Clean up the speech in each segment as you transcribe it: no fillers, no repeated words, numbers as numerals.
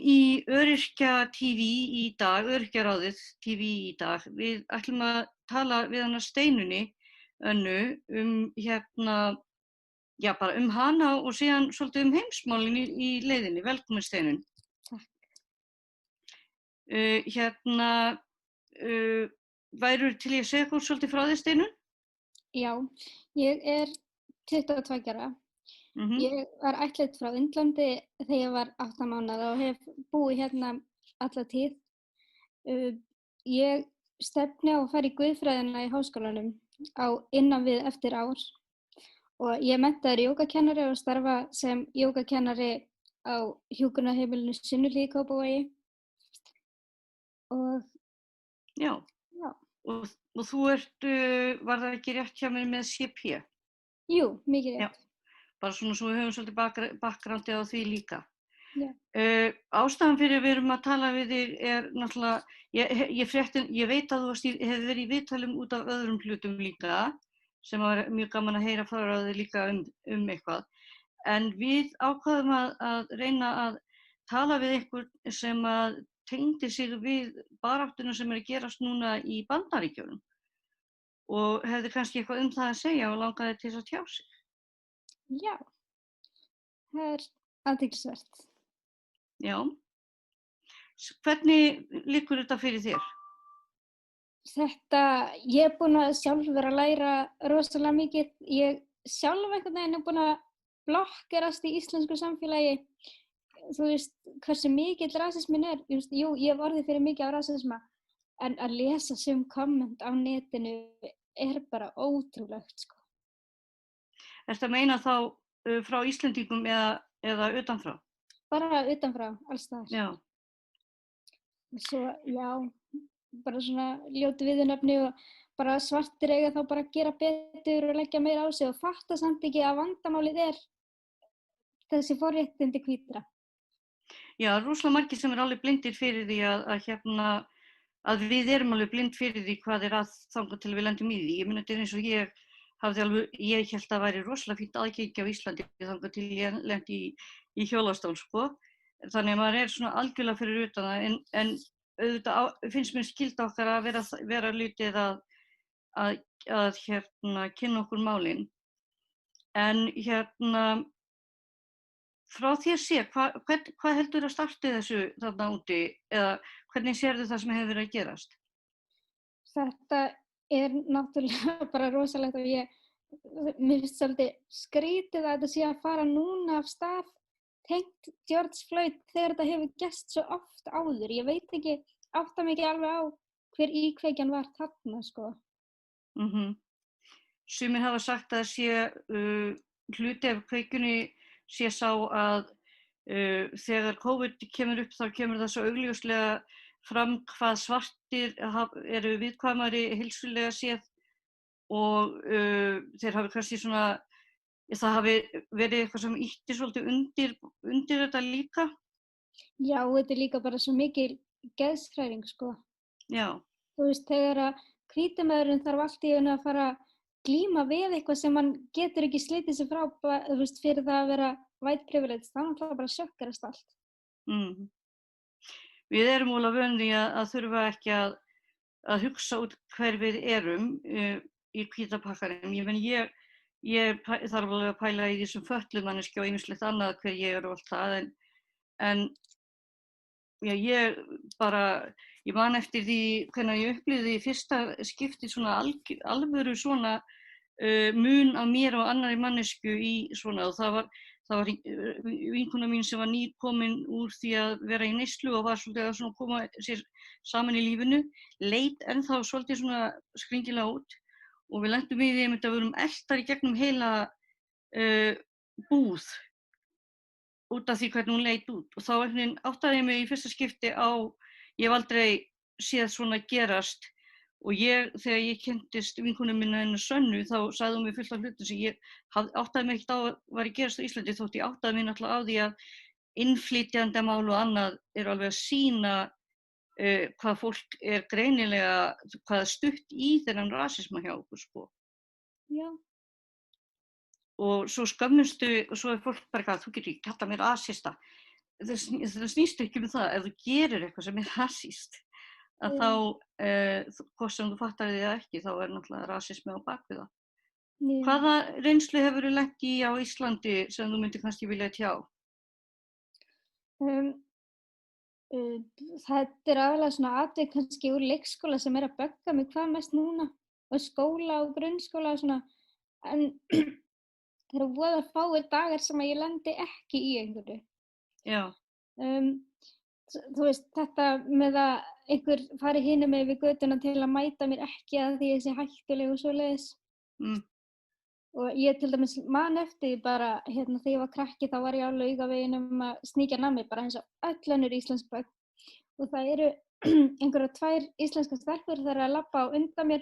í Öryrkja TV í dag, Öryrkjaráðið TV í dag. Við ætlum að tala við hana Steinunni Önnu bara hana og síðan svolítið heimsmálin í leiðinni. Velkomin Steinunn. Takk. Værirðu til í að segja okkur svolítið frá þér, Steinunn? Já, ég 22 ára. Ég var ættleidd frá Indlandi þegar ég var 8 mánaða og hef búið hérna alla tíð. Ég stefni á að fara í guðfræðina í háskólanum innan við eftir ár og ég er menntaður jógakennari og starfa sem jógakennari á hjúkrunarheimilinu Sunnuhlíð í Kópavogi. Já. Og þú var það ekki rétt hjá mér með CP? Jú, mikið rétt. Já. Bara svona svo við höfum svolítið bakgrándið á því líka. Já. Ástæðan fyrir að við erum að tala við þig náttúrulega, ég veit að þú hefur verið í viðtalum út af öðrum hlutum líka, sem var mjög gaman að heyra frá þig líka eitthvað. En við ákváðum að reyna að tala við ykkur sem að tengdi sig við baráttuna sem að gerast núna í Bandaríkjunum og hefði kannski eitthvað það að segja og langaði til að tjá sig. Já, það athyglisvert. Já. Hvernig liggur þetta fyrir þér? Ég búin að sjálf vera að læra rosalega mikið. Ég sjálf einhvern veginn búin að blokkerast í íslensku samfélagi. Þú veist hversu mikill rasismin Jú, ég hef orðið fyrir mikið af rasisma, en að lesa sum komment á netinu bara ótrúlegt, sko. Ertu að meina þá frá Íslendingum eða utanfrá? Bara utanfrá, alls staðar. Já. Svo, já, bara svona ljótu viðurnefni og bara svartir eiga þá bara að gera betur og leggja meira á sig og fatta samt ekki að vandamálið þessi forréttindi hvítra. Já, rosalega margir sem alveg blindir fyrir því að við erum alveg blind fyrir því hvað að þangað til við lendum í því. Ég meina, þetta eins og ég hélt að það væri rosalega fínt aðgengi á Íslandi þangað til ég lendi í hjólastól, sko. Þannig að maður svona algjörlega fyrir utan það, en auðvitað finnst mér skylda okkar að vera lítið að kynna okkur málin. En frá þér séð, hvað heldur að starti þessu þarna úti eða hvernig sérðu það sem hefur verið að gerast? Þetta náttúrulega bara rosalegt og mér finnst svolítið skrítið að þetta sé að fara núna af stað tengt George Floyd þegar þetta hefur gerst svo oft áður. Ég veit ekki, átta mig ekki alveg á hver íkveikjan var þarna, sko. Sumir hafa sagt að hluti af kveikjunni sé sá að þegar COVID kemur upp þá kemur það svo augljóslega fram hvað svartir eru viðkvæmari heilsulega séð og þeir hafi kannski það hafi verið eitthvað sem ýtti svolítið undir þetta líka. Já, þetta líka bara svo mikil geðshræring, sko. Já. Þú veist, þegar að hvíti maðurinn þarf allt í einu að fara að glíma við eitthvað sem hann getur ekki slitið sig frá, þú veist, fyrir það að vera white privilege, þá náttúrulega bara sjokkarast allt. Við erum alveg vön því að þurfa ekki að hugsa út hver við erum í hvíta pakkanum. Ég þarf alveg að pæla í þessum fötluðum manneskju og ýmislegt annað hver ég og allt það, en já, ég man eftir því hvernig ég upplifði í fyrsta skipti svona alvöru svona mun á mér og annarri mannesku í svona, og það var vinkona mín sem var nýkomin úr því að vera í neyslu og var svolítið að svona koma sér saman í lífinu, leit ennþá svolítið svona skringilega út og við lentum í því að við vorum eltar í gegnum heila búð út af því hvernig hún leit út og þá áttaði ég mig í fyrsta skipti ég hef aldrei séð svona gerast og þegar ég kynntist vinkonu minna hennar Sönnu þá sagði hún mér fullt af hlutum sem ég áttaði mig ekkert á að var að gerast á Íslandi þótt ég áttaði mig náttúrulega á því að innflytjandamál og annað alveg að sýna hvað fólk greinilega, hvað stutt í þennan rasisma hjá okkur, sko. Já. Og svo skömmustu, og svo fólk bara þú getur ekki kallað mér rasista. það snýst ekki það, ef þú gerir eitthvað sem rasíst, að þá, hvort sem þú fattar því eða ekki, þá náttúrulega rasismi á bakvið það. Hvaða reynslu hefur þú lent í á Íslandi sem þú myndir kannski vilja tjá? Þetta aðalega svona atvik kannski úr leikskóla sem að bögga mig hvað mest núna, og skóla og grunnskóla og svona, en það eru voða fáir dagar sem að ég lendi ekki í einhverju. Já. Þú veist, þetta með að einhver fari hinum með við götuna til að mæta mér ekki að því ég sé hættuleg og svoleiðis. Og ég til dæmis man eftir bara, þegar ég var krakki þá var ég á Laugaveginum að sníkja nammi bara eins og öll önnur íslensk börn. Og það eru einhverjar 2 íslenskar stelpur þar að labba á undan mér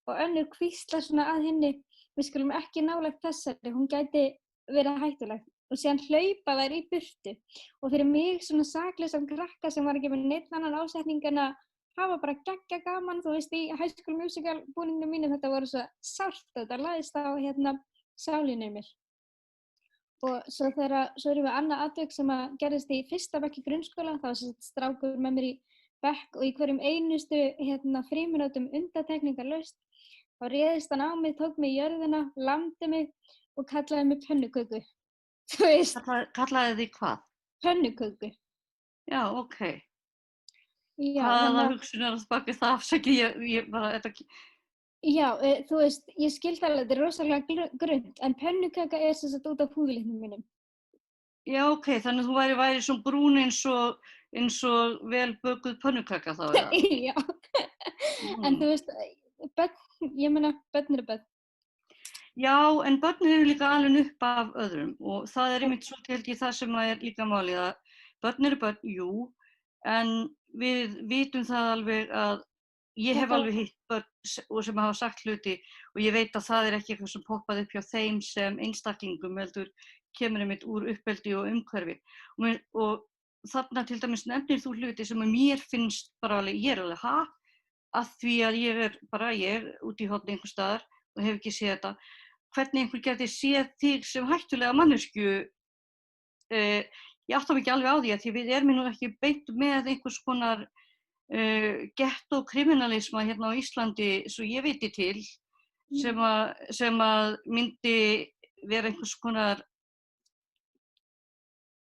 og önnur hvíslar svona að henni, við skulum ekki nálægt þessari, hún gæti verið hættuleg. Og síðan hlaupa þær í burtu. Og fyrir mig svona saklausan krakka sem var ekki með neitt annan ásetning en að hafa bara geggja gaman, þú veist, í High School Musical búningum mínu, þetta voru svo sárt, þetta lagðist á sálinni mér. Og svo erum við annað atvik sem að gerðist í 1. bekk í grunnskóla, það var strákur með mér í bekk og í hverjum einustu frímínútum undantekningarlaust, þá réðist hann á mig, tók mig í jörðina, lamdi mig og kallaði mig pönnuköku. Þú veist. Kallaði þig hvað? Pönnuköku. Já, ok. Já, hvaða hugsun að baki það afsaki, ég bara, þetta ekki. Já, þú veist, ég skildi alveg, þetta rosalega grunnt, en pönnuköka sem sagt út af húðlitnum mínum. Já, ok, þannig að þú væri svo brún eins og vel bökuð pönnukaka þá, eða? Já, en þú veist, ég meina, börn eru börn. Já, en börn eru líka alveg upp af öðrum og það einmitt svo held ég það sem líka málið að börn eru börn, jú, en við vitum það alveg að ég hef alveg hitt börn sem hafa sagt hluti og ég veit að það ekki eitthvað sem poppaði upp hjá þeim sem einstaklingum heldur kemur einmitt úr uppeldi og umhverfi og þarna til dæmis nefnir þú hluti sem mér finnst bara alveg, ég alveg að því að ég er út í horni einhvers staðar og hef ekki séð þetta, hvernig einhver geti séð þig sem hættulega manneskju, ég átta mig ekki alveg á því að því við erum nú ekki beint með einhvers konar gettokriminalisma hérna á Íslandi, svo ég viti til, sem að myndi vera einhvers konar,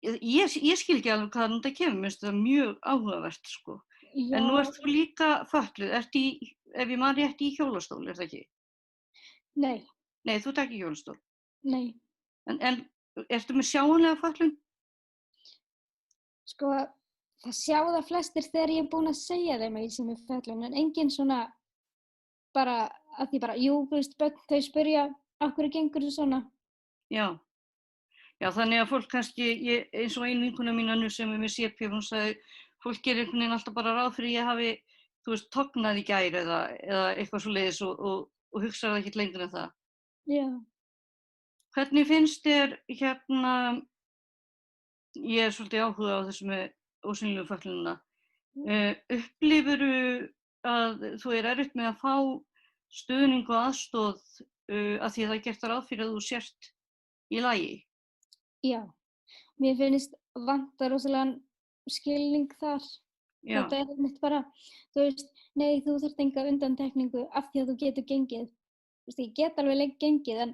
ég skil ekki alveg hvaðan þetta kemur, mér finnst þetta mjög áhugavert, sko. Já. En nú ert þú líka fötluð, ef ég man rétt í hjólastól, er það ekki? Nei. Nei, þú ert ekki í hjólastól? Nei. En ertu með sjáanlega fötlun? Sko, það sjá það flestir þegar ég er búin að segja þeim að ég sé með fötlun, en enginn svona bara, að því bara, jú, þú veist, börn, þau spyrja, af hverju gengur þú svona? Já, þannig að fólk kannski, eins og ein vinkona mín nú sem er með CP, hún sagði, fólk gerir einhvern veginn alltaf bara ráð fyrir ég hafi, þú veist, tognað í gær eða eitthvað svoleiðis og hugsaði ekkert lengur en það. Já. Hvernig finnst þér ég er svolítið áhuga á þessu með ósýnilegu fötlunina. Upplifirðu að þú erfitt með að fá stuðning og aðstoð að því að það gert ráð fyrir að þú sért í lagi? Já, mér finnst vantar rosalega skilning þar. Já. Þetta einmitt bara, þú veist, nei, þú þarft enga undantekningu af því að þú getur gengið. Þú veist, ég get alveg gengið, en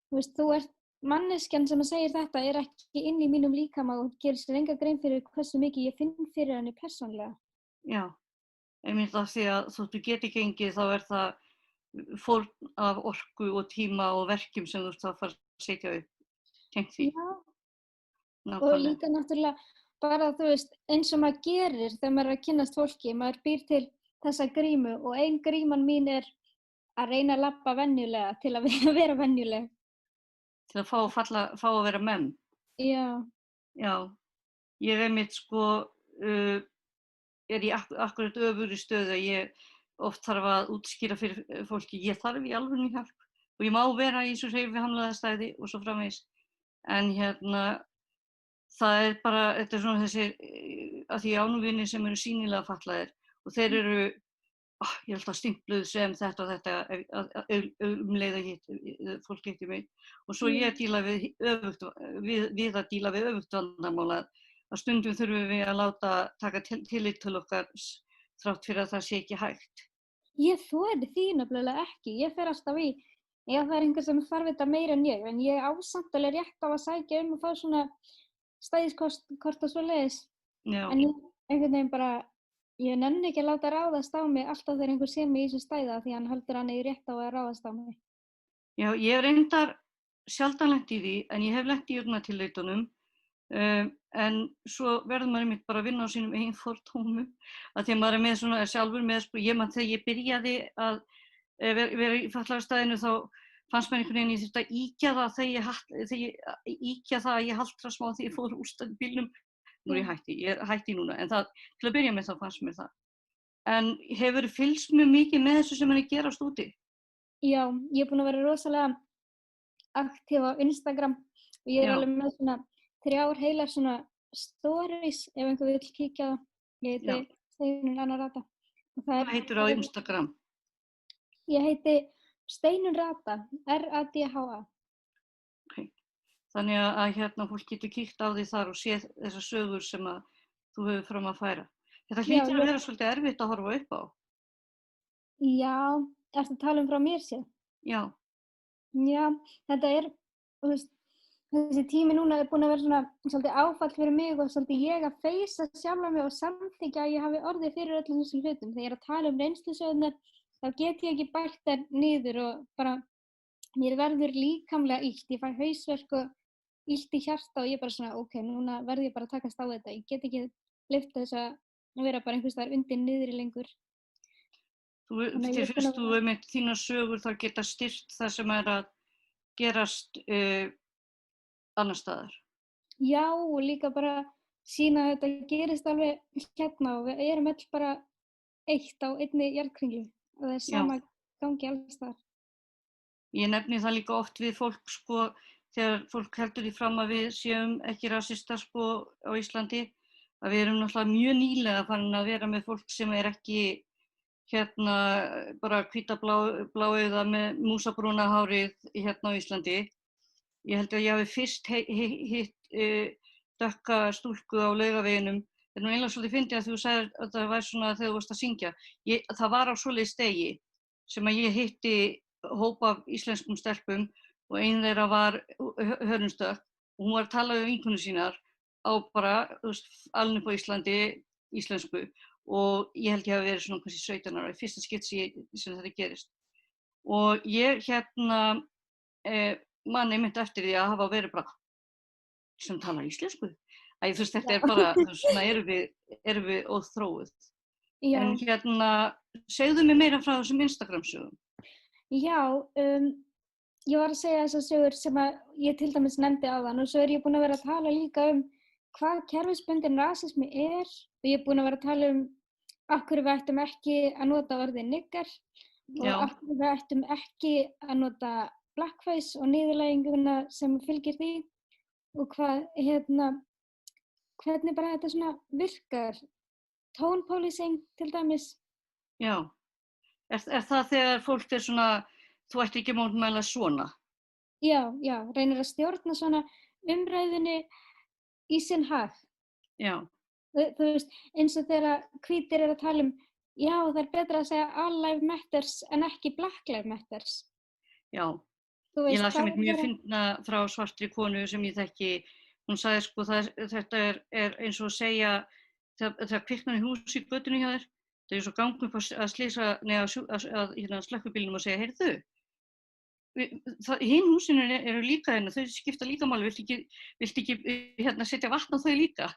þú veist, þú ert manneskjan sem að segja þetta ekki inn í mínum líkama og gerir sér enga grein fyrir hversu mikið ég finn fyrir henni persónlega. Já, einmitt af því að þótt þú geti gengið þá það fórn af orku og tíma og verkjum sem þú ert að fara að setja upp, tengt því. Já, og líka náttúrulega bara, þú veist, eins og maður gerir þegar maður að kynnast fólki, maður býr til þessa grímu og ein gríman mín að reyna að labba venjulega til að vera venjuleg. Til að fá að vera menn. Já. Já, ég einmitt sko, í akkurat öfugri stöðu að ég oft þarf að útskýra fyrir fólki, ég þarf í alvörunni hjálp og ég má vera í þessu hreyfihamlaða stæði og svo framvegis. En það bara, þetta svona þessi, að því ánúvinni sem eru sýnilega fatlaðir og þeir eru, ég er alltaf stimpluð sem þetta og þetta leið að fólk hitti mig og svo ég að díla við að díla við öfugt vandamál að stundum þurfum við að láta taka tillit til okkar þrátt fyrir að það sé ekki hægt. Ég þori því nefnilega ekki. Ég fer alltaf í, ef það er einhver sem þarf þetta meira en ég, en ég á samt alveg rétt á að sækja og fá svona stæðiskort og svoleiðis. Já. En ég einhvern veginn bara, ég nenni ekki að láta ráðast á mig alltaf þegar einhver sé mig í þessu stæða því hann heldur hann eigi rétt á að ráðast á mig. Já, ég hef reyndar sjaldan lent í því, en ég hef lent í augnatillautunum. En svo verður maður einmitt bara að vinna á sínum eigin fordómum að því að maður er með svona sjálfur með sko, ég man þegar ég byrjaði að vera í fatlaðarstæðinu þá fannst mér einhvern veginn ég þurfti að ýkja það þegar ég ýkja það að ég haltra smá þegar ég fór úr bílnum. Nú er ég hætti núna, en það, til að byrja með þá fannst mér það. En hefur fylgst mjög mikið með þessu sem er að gerast úti? Já, ég er búin að vera rosalega aktíf á Instagram og ég er alveg með svona 3 heilar svona stories ef einhver vill kíkja á það. Ég heiti Steinunn Anna Rata. Hvað heitir á Instagram? Ég heiti Steinunn Rata, R-A-D-H-A. Okay. Þannig að hérna fólk getur kíkt á því þar og séð þessar sögur sem að þú hefur fram að færa. Þetta hlýtur að vera svolítið erfitt að horfa upp á. Já, ertu að tala frá mér séð? Já. Já, þetta er, þú veist, þessi tími núna er búin að vera svona svolítið áfall fyrir mig og svolítið ég að feysa sjálfa mig og samþykkja að ég hafi orðið fyrir öllum þessum hlutum. Þegar ég er að tala reynslusögurnar, þá get ég ekki bætt þær niður og bara, mér verður líkamlega illt. Ég fæ hausverk og illt í hjarta og ég bara svona, ok, núna verð ég bara að takast á þetta. Ég get ekki lyft þess að vera bara einhvers staðar undir niðri lengur. Þér finnst þú með þínar sögur þá geta styrkt það sem er að gerast annar staðar? Já, og líka bara sýna að þetta gerist alveg hérna og við erum öll bara eitt á einni jarðkringlu og það er sama gangi alls staðar. Ég nefni það líka oft við fólk sko, þegar fólk heldur því fram að við séum ekki rasistar sko á Íslandi, að við erum náttúrulega mjög nýlega farin að vera með fólk sem er ekki hérna bara hvítabláauða með músabrúna hárið hérna á Íslandi. Ég held að ég hafi fyrst hitt dökka stúlku á Laugaveginum. Það er nú eiginlega svolítið fyndið að þú sagðir að það var svona þegar þú varst að syngja. Það var á svoleiðis degi sem að ég hitti hóp af íslenskum stelpum og ein þeirra var hörundsdökk og hún var að tala við vinkonur sínar á bara, alveg upp á Íslandi, íslensku og ég held ég hafi verið svona kannski 17 ára, í fyrsta skipti sem þetta gerist. Og ég hérna man einmitt eftir því að hafa verið bara sem talar íslensku. Æ, þú veist, þetta er bara, svona erum við óþróuð. Já. En hérna, segðu mig meira frá þessum Instagram-sögum. Já, ég var að segja þessar sögur sem að ég til dæmis nefndi áðan og svo er ég búin að vera að tala líka hvað kerfisbundinn rasismi og ég er búin að vera að tala af hverju við ættum ekki að nota orðið nigger og af hverju við ættum ekki að nota blackface og niðurlæginguna sem fylgir því og hvernig bara þetta svona virkar. Tone policing til dæmis. Já, er það þegar fólk er svona, þú ætti ekki mótmæla svona? Já, reynir að stjórna svona umræðinni í sinn hag. Já. Þú veist, eins og þegar hvítir að tala já, það er betra að segja all life matters en ekki black life matters. Já. Ég las einmitt mjög fyndna frá svartri konu sem ég þekki, hún sagði sko þetta er eins og að segja þegar kviknar í hús í götunni hjá þér, það er eins og gangu upp að slísa að slökkvibílnum og segja, heyrðu, hinn húsinu eru líka hérna, þau skipta líka máli, viltu ekki hérna setja vatn á þau líka?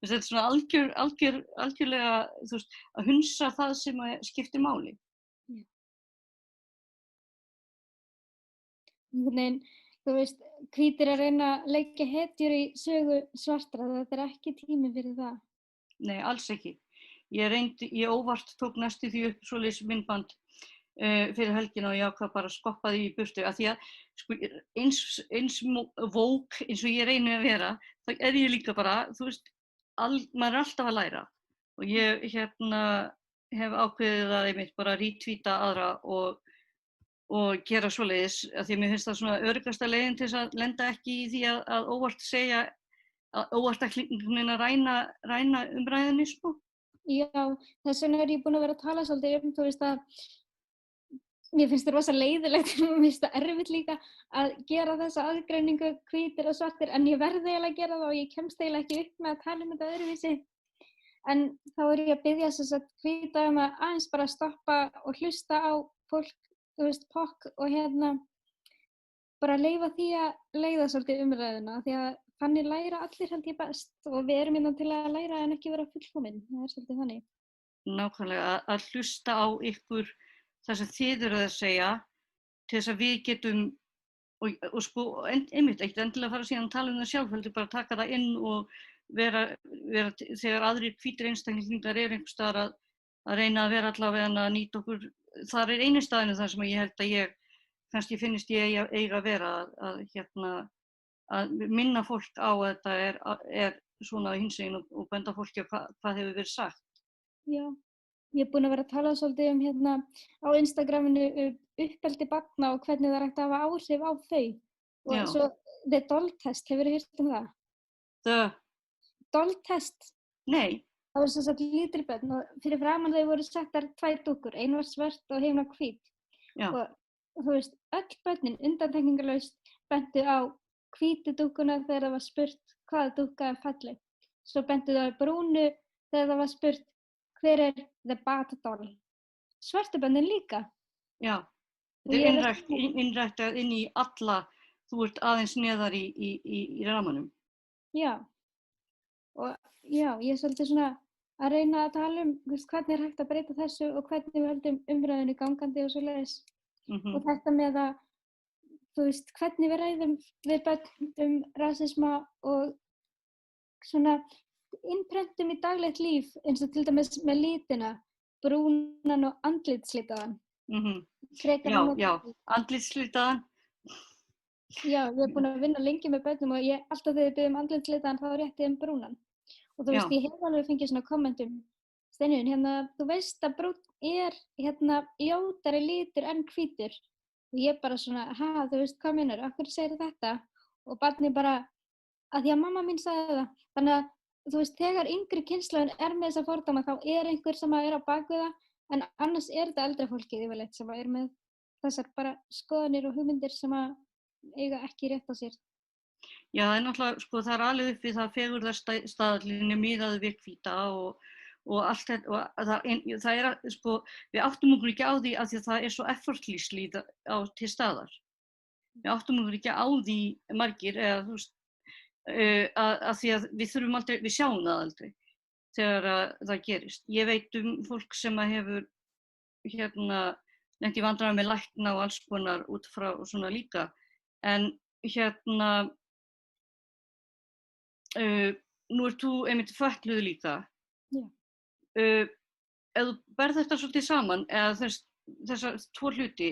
Þetta er svona algjörlega, þú veist, að hunsa það sem skiptir máli. Þú veist, hvítir að reyna að leggja hetjur í sögu svartra, þetta er ekki tími fyrir það. Nei, alls ekki. Ég óvart tók næstu því upp svoleiðis myndband fyrir helgina og ég ákvað bara að skoppa því í burtu af því að sko, eins vók eins og ég reyni að vera, þá er ég líka bara, þú veist, maður er alltaf að læra og ég hef ákveðið að einmitt bara retweeta aðra og gera svoleiðis, af því að mér finnst það svona öruggasta leiðin til þess að lenda ekki í því að óvart segja óvart að ræna umræðinni, sko. Já, þess vegna ég búin að vera að tala svolítið þú veist að mér finnst það rosa leiðilegt og mér finnst það erfitt líka að gera þessa aðgreiningu hvítir og svartir en ég verði eiginlega að gera það og ég kemst eiginlega ekki upp með að tala þetta öðruvísi. En þá ég að biðja þess að hvita að aðeins bara stoppa og hlusta á fólk, þú veist, POC og bara leyfa því að leiða svolítið umræðuna því að þannig læra allir held ég best og við erum til að læra en ekki vera fullkomin, það svolítið þannig. Nákvæmlega, að hlusta á ykkur það sem þið eruð að segja til þess að við getum og sko, einmitt, ekkert endilega fara síðan að tala það sjálf, heldur bara taka það inn og vera þegar aðrir hvítir einstaklingar einhvers staðar að reyna að vera allavega að nýta okkur, þar einu staðinu þar sem ég held að kannski finnst ég eiga að vera að minna fólk á að þetta er svona hinsegin og benda fólki á hvað hefur verið sagt. Já, ég búin að vera að tala svolítið á Instagraminu uppeldi barna og hvernig það hægt að hafa áhrif á þau. Og Já. svo The Doll Test, hefurðu heyrt það? The Doll Test. Nei. Það var sem sagt lítil börn og fyrir framan þau voru settar 2 dúkkur, ein var svört og hin var hvít. Já. Og þú veist, öll börnin undantekningarlaust bentu á hvítu dúkkuna þegar það var spurt hvaða dúkka er falleg. Svo bentu þau á brúnu þegar það var spurt hver er the bad doll. Svörtu börnin líka. Já, þetta er innræktað inn í alla, þú ert aðeins neðar í ramanum. Já, og já, ég er svolítið svona að reyna að tala hvernig er hægt að breyta þessu og hvernig við höldum umræðinu gangandi og svoleiðis. Og þetta með að, þú veist, hvernig við ræðum við börn rasisma og svona innprentum í daglegt líf eins og til dæmis með litina, brúnan og andlitslitaðan. Já, andlitslitaðan. Já, ég er búin að vinna lengi með börnum og alltaf þegar ég byrði andlitslitaðan þá rétti brúnan. Og þú veist, ég hef alveg fengið svona kommentum, Steinunn, þú veist að brúnn er ljótari litur en hvítur. Og ég bara svona, þú veist, hvað meinar, af hverju segir þetta? Og barnið bara, að því að mamma mín sagði það. Þannig að, þú veist, þegar yngri kynslóðin er með þessa fordóma, þá er einhver sem er á baku það, en annars er þetta eldra fólkið yfirleitt sem er með þessar bara skoðanir og hugmyndir sem eiga ekki rétt á sér. Já, það er náttúrulega, sko, það er alveg upp við það fegurðarstaðlinni miðað við hvíta og allt þetta, og það er, sko, við áttum okkur ekki á því að því að það er svo effortlessly til staðar. Við áttum okkur ekki á því margir, eða þú veist, að því að við þurfum aldrei, við sjáum það aldrei þegar það gerist. Ég veit fólk sem hefur, lent í vandræðum með lækna og alls konar út frá svona líka, en nú ert þú einmitt fötluð líka. Já. Ef þú berð þetta svolítið saman, eða þessar 2 hluti,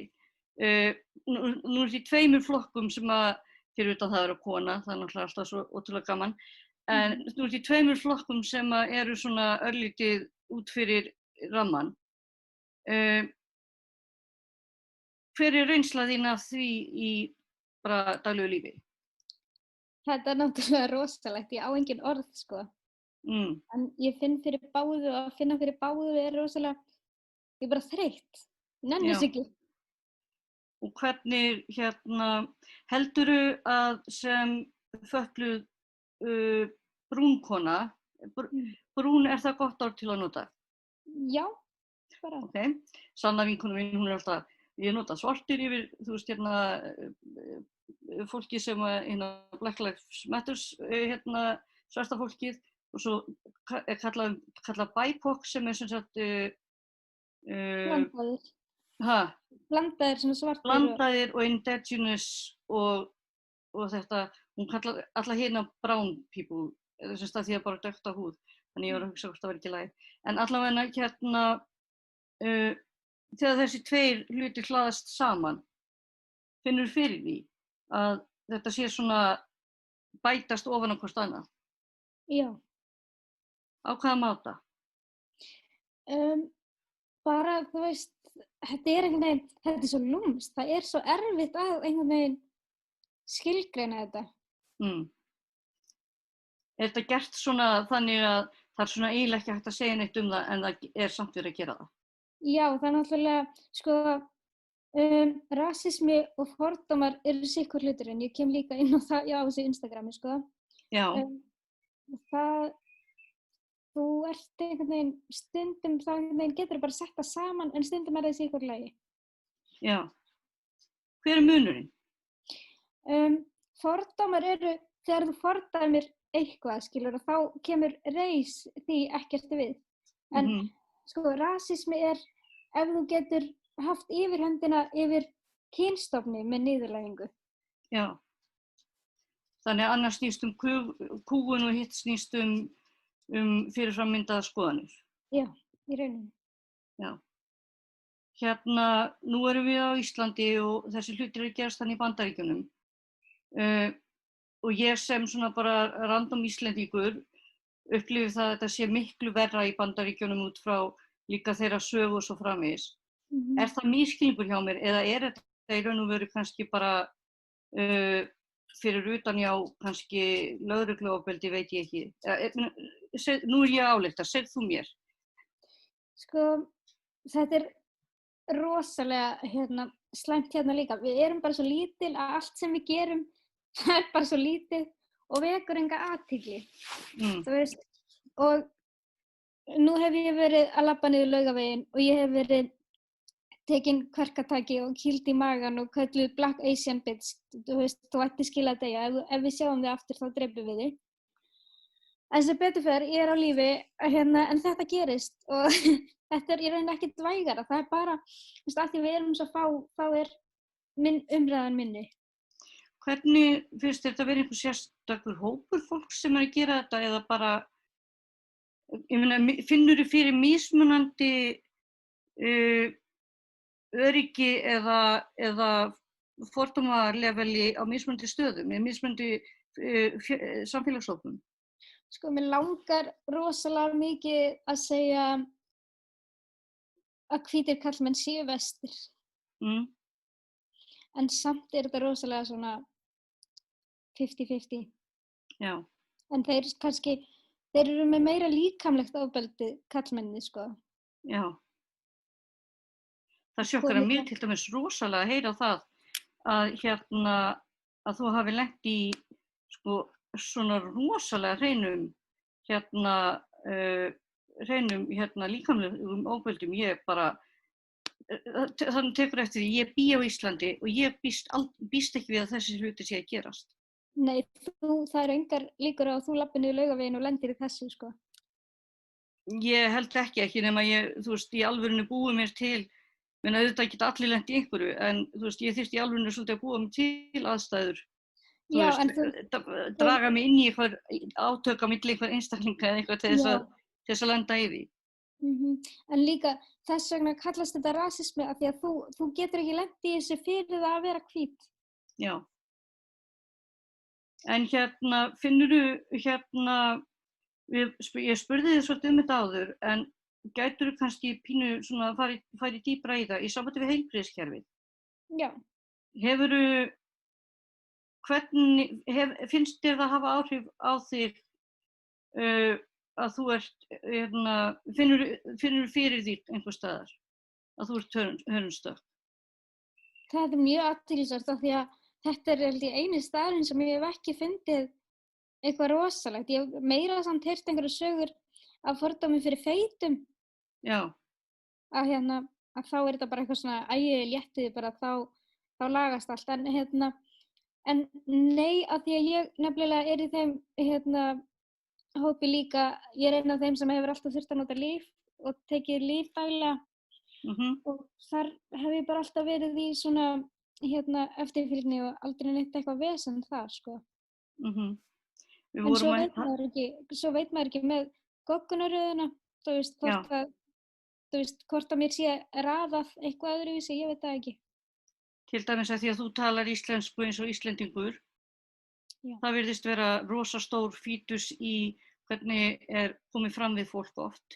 nú ert í 2 flokkum sem fyrir utan það eru kona, það er náttúrulega alltaf svo ótrúlega gaman, en nú ert í 2 flokkum sem eru svona örlítið út fyrir ramman. Hver er reynsla þín af því í bara daglegu lífi? Þetta er náttúrulega rosalegt, ég á engin orð, sko. En ég finn fyrir báðu og að finna fyrir báðu er rosalega, ég er bara þreytt, nenni þess ekki. Og hvernig, heldurðu að sem fötluð brúnkona, brún er það gott orð til að nota? Já, bara. Ok, Sanna vinkona mín, hún er alltaf, ég nota svartir yfir, þú veist, fólki sem Black Lives Matters, svarta fólkið, og svo er kallað BIPOC sem er sem sagt Blandaðir. Blandaðir svona svartir. Blandaðir og indigenous og þetta, hún kallar alla hérna brown people, sem sagt því að bara dökta húð, þannig ég var að hugsa hvort það var ekki læg. En allavega þegar þessi 2 hluti hlaðast saman, finnur fyrir því að þetta sé svona bætast ofan á hvort annað? Já. Á hvaða máta? Bara, þú veist, þetta er svo lúmskt, það er svo erfitt að einhvern veginn skilgreina þetta. þetta gert svona þannig að það svona eiginlega ekki hægt að segja neitt það en það samt verið að gera það? Já, það náttúrulega, sko, rasismi og fordómar eru sitt hvor hluturinn. Ég kem líka inn á það, á þessu Instagrami, sko. Já. Þú ert einhvern veginn, stundum þá einhvern veginn getur bara sett það saman, en stundum það sitt hvor lagi. Já. Hver munurinn? Fordómar eru, þegar þú fordæmir eitthvað, skilur, þá kemur reis því ekkert við. En sko, rasismi ef þú getur haft yfirhöndina yfir kynstofni með niðurlægingu. Já. Þannig að annars snýst kúgun og hitt snýst fyrirframmyndaðar skoðanir. Já, í rauninni. Já. Nú erum við á Íslandi og þessi hlutir eru gerast þannig í Bandaríkjunum. Og ég sem svona bara random Íslendingur upplifi það að þetta sé miklu verra í Bandaríkjunum út frá líka þeirra sögu og svo framvegis. Er það misskilningur hjá mér eða er þetta í raun og veru kannski bara fyrir utan kannski lögregluofbeldi, veit ég ekki. Nú ég að álykta, segð þú mér. Sko, þetta rosalega slæmt líka. Við erum bara svo lítil að allt sem við gerum, það bara svo lítið og vekur enga athygli. Þú veist, og nú hef ég verið að labba niður Laugaveginn og ég hef verið tekin kverkataki og kýld í magann og kölluð Black Asian bitch. Þú veist, þú ætti skilja að deyja. Ef við sjáum þig aftur, þá drepum við þig. En sem betur fer, ég er á lífi, en þetta gerist og þetta í rauninni ekkert vægara. Það bara, þú veist, af því við erum svo fá, þá umræðan minni. Hvernig finnst þér þetta verið einhver sérstakur hópur fólk sem að gera þetta eða bara, ég meina, finnurðu fyrir mismunandi öryggi eða fordómaleveli á mismunandi stöðum eða mismunandi samfélagshópum? Sko, mér langar rosalega mikið að segja að hvítir karlmenn séu vestir. En samt þetta rosalega svona 50-50. Já. En þeir eru með meira líkamlegt ofbeldi karlmenni, sko. Já. Það sjokkar mér til dæmis rosalega að heyra það að þú hafi lent í sko svona rosalega hreinum líkamlegum ofbeldum. Ég bara þannig tekur eftir því, ég bý á Íslandi og ég býst ekki við að þessi hluti sé að gerast. Nei, það eru engar líkur á að þú labbi niður Laugaveginn og lendir í þessu, sko. Ég held ekki nema þú veist, í alvörinu búið mér til, menn auðvitað geta allir lent í einhverju, en þú veist, ég þyrfti í alvörinu svolítið að búa mér til aðstæður. Já, draga mig inn í eitthvað átök á milli einhver einstaklinga eða eitthvað til þess að lenda í því. En líka þess vegna kallast þetta rasismi af því að þú getur ekki lent í þessu fyrir það að vera hvít. Já. En finnurðu ég spurði þig svolítið þetta áður, en gætirðu kannski pínu svona farið dýpra í það í sambandi við heilbrigðiskerfið? Já. Finnst þér það hafa áhrif á þig að þú ert, finnurðu fyrir því einhvers staðar að þú ert hörundstökk? Það mjög athyglisvert af því að þetta held ég eini staðurinn sem ég hef ekki fundið eitthvað rosalegt. Ég hef meira samt heyrt einhverjar sögur af fordómi fyrir feitum. Já. Að þá þetta bara eitthvað svona léttið bara þá lagast allt. En nei, af því að ég nefnilega er í þeim hópi líka, ég er einn af þeim sem hefur alltaf þurft að nota lyf og tekið lyf daglega. Og þar hef ég bara alltaf verið í svona eftirfylgni og aldrei neitt eitthvað vesen þar, sko. En svo veit maður ekki með goggunarröðina, þú veist, hvort að mér sé raðað eitthvað öðruvísi, ég veit það ekki. Til dæmis að því að þú talar íslensku eins og Íslendingur. Já. Það virðist vera rosa stór fítus í hvernig komið fram við fólk oft.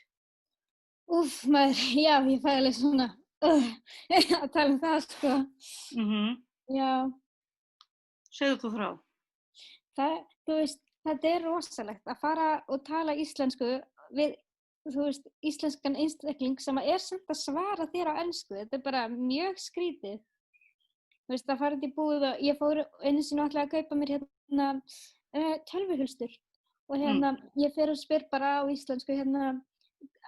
Maður, já, ég fæ alveg svona að tala það, sko. Já. Segðu þú frá. Þú veist, þetta er rosalegt að fara og tala íslensku við, þú veist, íslenskan einstakling sem er samt að svara þér á ensku. Þetta er bara mjög skrítið. Þú veist, að fara út í búð og ég fór einu sinni ætlaði að kaupa mér hérna tölvuhulstur og hérna ég fer og spyr bara á íslensku hérna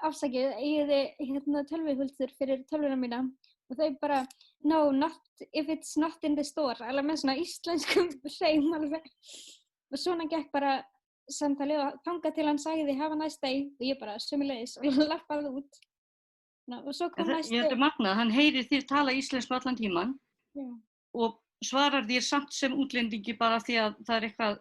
afsakið, eigið þið hérna tölvuhulstur fyrir tölvuna mína og þau bara, no, not if it's not in the store, alveg með svona íslenskum hreim alveg. Og svona gekk bara samtalið og þangað til hann sagði have a nice day og ég bara sömuleiðis og lappaði út. Og svo kom næsti. Þetta er magnað, hann heyrir þér tala íslensku allan tíman og svarar þér samt sem útlendingi bara því að það er eitthvað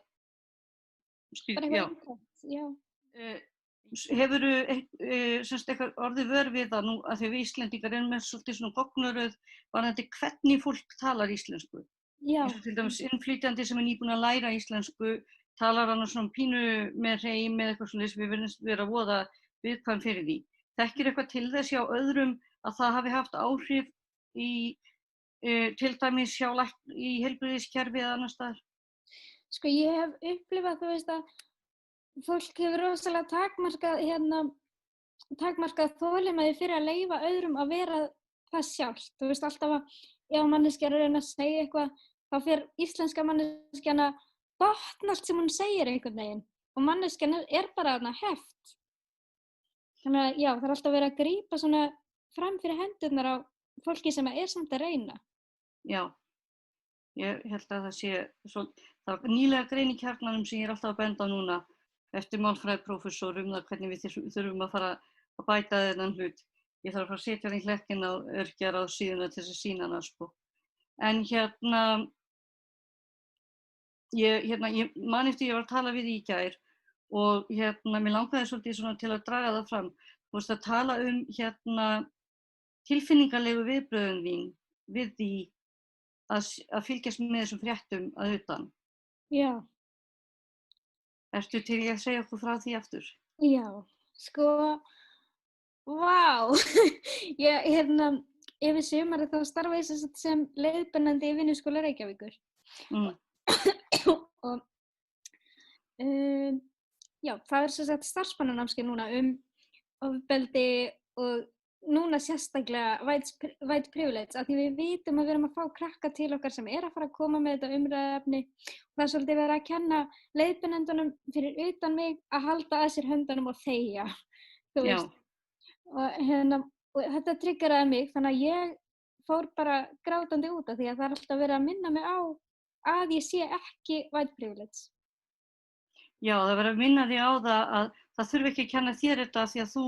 Hefurðu eitthvað orðið vör við það nú að því við Íslendingar erum með svolítið svona gognuröð varðandi hvernig fólk talar íslensku? Já. Til dæmis innflytjandi sem er nýbúin að læra íslensku, talar hann svona pínu með hreim með eitthvað svona við verðum vera voða viðkvæm fyrir því. Þekkir eitthvað til þess hjá öðrum að það hafi haft áhrif í til dæmis í heilbrigðiskerfi eða annars staðar? Sko ég hef upplifað, þú veist að fólk hefur rosalega takmarkað þolinmæði fyrir að leyfa öðrum að vera það sjálft. Þú veist alltaf að ef manneskja er að reyna að segja eitthvað, þá fer íslenska manneskjan að botna allt sem hún segir einhvern veginn. Og manneskjan er bara þarna heft. Þannig að já, það er alltaf verið að grípa svona fram fyrir hendurnar á fólki sem er samt að reyna. Já, ég held að það sé það var nýlega grein í Kjarnanum sem ég er alltaf að benda á núna eftir málfræðiprófessor það hvernig við þurfum að fara að bæta þennan hlut. Ég þarf að fara að setja hann í hlekkin á örgjaráð síðuna til þess að sýna hana sko. En ég man eftir ég var að tala við í gær og mér langaði svolítið svona til að draga það fram. Þú veist að tala tilfinningarlegu viðbrögðum þín við því að fylgjast með þessum fréttum að utan. Já. Ertu til að segja okkur frá því aftur? Já, sko, vá, yfir sumarið þá starfa ég sem leiðbeinandi í Vinnuskóla Reykjavíkur. Og já, það er sem sagt starfsmannanámskeið núna ofbeldi og núna sérstaklega white privilege af því við vitum að við erum að fá krakka til okkar sem er að fara að koma með þetta umræðuefni og það er svolítið verið að kenna leiðbeinendunum fyrir utan mig að halda að sér höndunum og þegja, þú veist. Og þetta triggeraði mig þannig að ég fór bara grátandi út af því að það er alltaf verið að minna mig á að ég sé ekki white privilege. Já, það verið að minna því á það að það þurfi ekki að kenna þér þetta því að þú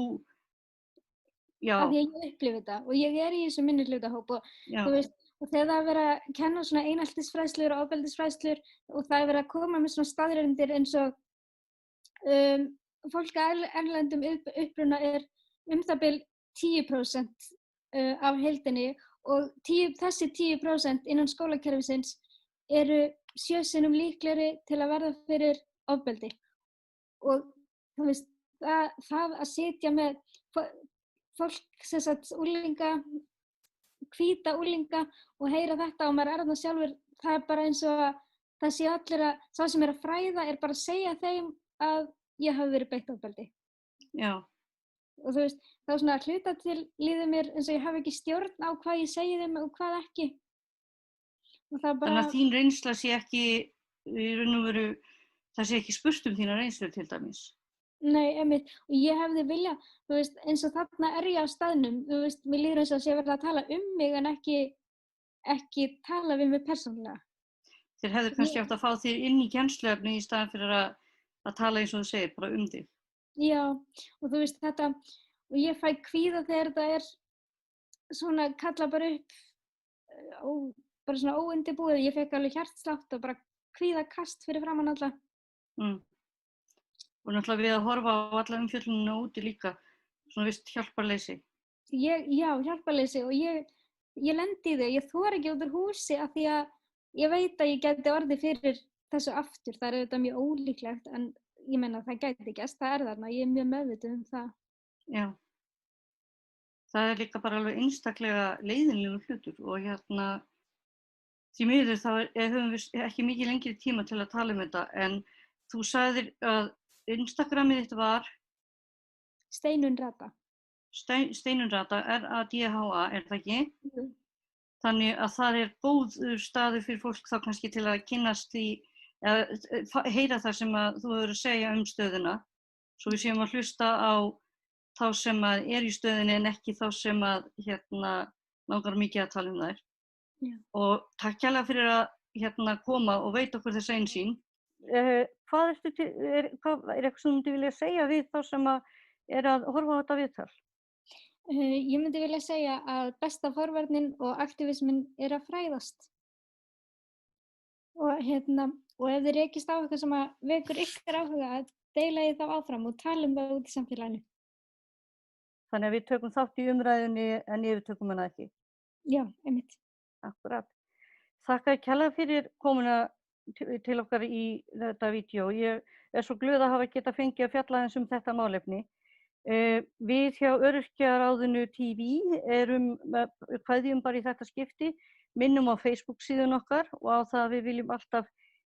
af því að ég upplifi þetta og ég er í þessu minnihlutahóp og þú veist, og þegar það er verið að kenna svona eineltisfræðslur og ofbeldisfræðslur og það er verið að koma með svona staðreyndir eins og fólk af erlendum uppruna er það bil 10% af heildinni og þessi 10% innan skólakerfisins eru 7 sinnum líklegri til að verða fyrir ofbeldi og þú veist, það að sitja með fólk, sem sagt, úlinga, hvíta úlinga og heyra þetta og maður er þarna sjálfur, það er bara eins og að það sé allir að, sá sem er að fræða er bara að segja þeim að ég hafi verið beitt ofbeldi. Já. Og þú veist, það er svona að hluta til líður mér eins og ég hafi ekki stjórn á hvað ég segi þeim og hvað ekki. Og það bara... Þannig að þín reynsla sé ekki, í raun og veru, það sé ekki spurt þína reynslu til dæmis. Nei, einmitt, og ég hefði viljað, þú veist, eins og þarna er ég á staðnum, þú veist, mér líður eins og sé verið að tala mig en ekki tala við mig persónulega. Þér hefðu kannski átt að fá þér inn í kennsluefni í staðan fyrir að tala eins og þú segir, bara þig. Já, og þú veist þetta, og ég fæ kvíða þegar þetta er svona kalla bara upp, bara svona óundirbúið, ég fekk alveg hjartslátt og bara kvíðakast fyrir framan alla. Og náttúrulega við að horfa á alla umfjöllunina úti líka, svona vist hjálparleysi. Já, hjálparleysi og ég lendi í þau, ég þori ekki út úr húsi af því að ég veit að ég gæti orðið fyrir þessu aftur, það er auðvitað mjög ólíklegt en ég meina það gæti gerst, það er þarna, ég er mjög meðvituð það. Já, það er líka bara alveg einstaklega leiðinlegur hlutur og því miður þá höfum við ekki mikið lengri tíma til að tala um þetta en þú sagðir að Instagramið þitt var Steinun Rata. Steinun Rata, R-A-D-H-A, er það ekki? Jú. Þannig að það er góður staður fyrir fólk þá kannski til að kynnast því, eða heyra það sem að þú hefur að segja stöðuna, svo við séum að hlusta á þá sem að er í stöðunni en ekki þá sem að langar mikið að tala þær. Já. Og takk kærlega fyrir að koma og veita okkur þessa einsýn. Hvað er eitthvað sem þú myndi vilja segja við þá sem að er að horfa á þetta viðtal? Ég myndi vilja segja að besta forvarnin og aktivismin er að fræðast. Og ef þið rekist á eitthvað sem að vekur ykkar áhuga að deila því þá áfram og tala það út í samfélaginu. Þannig að við tökum þátt í umræðunni en yfirtökum hana ekki. Já, einmitt. Akkurat. Þakka kærlega fyrir komuna til okkar í þetta vídeó. Ég er svo glöð að hafa getað fengið að fjalla aðeins þetta málefni. Við hjá Öryrkjaráðinu TV kveðjum bara í þetta skipti, minnum á Facebook síðun okkar og á það að við viljum alltaf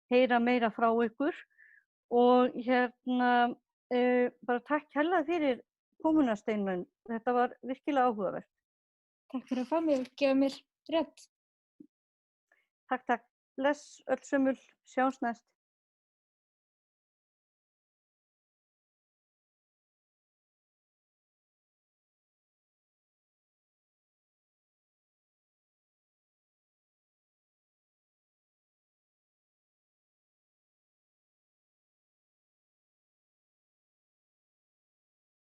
heyra meira frá ykkur og bara takk kærlega fyrir komuna Steinun. Þetta var virkilega áhugavert. Takk fyrir að fá mig og gefa mér rödd. Takk. Bless öll sömul. Sjáumst næst.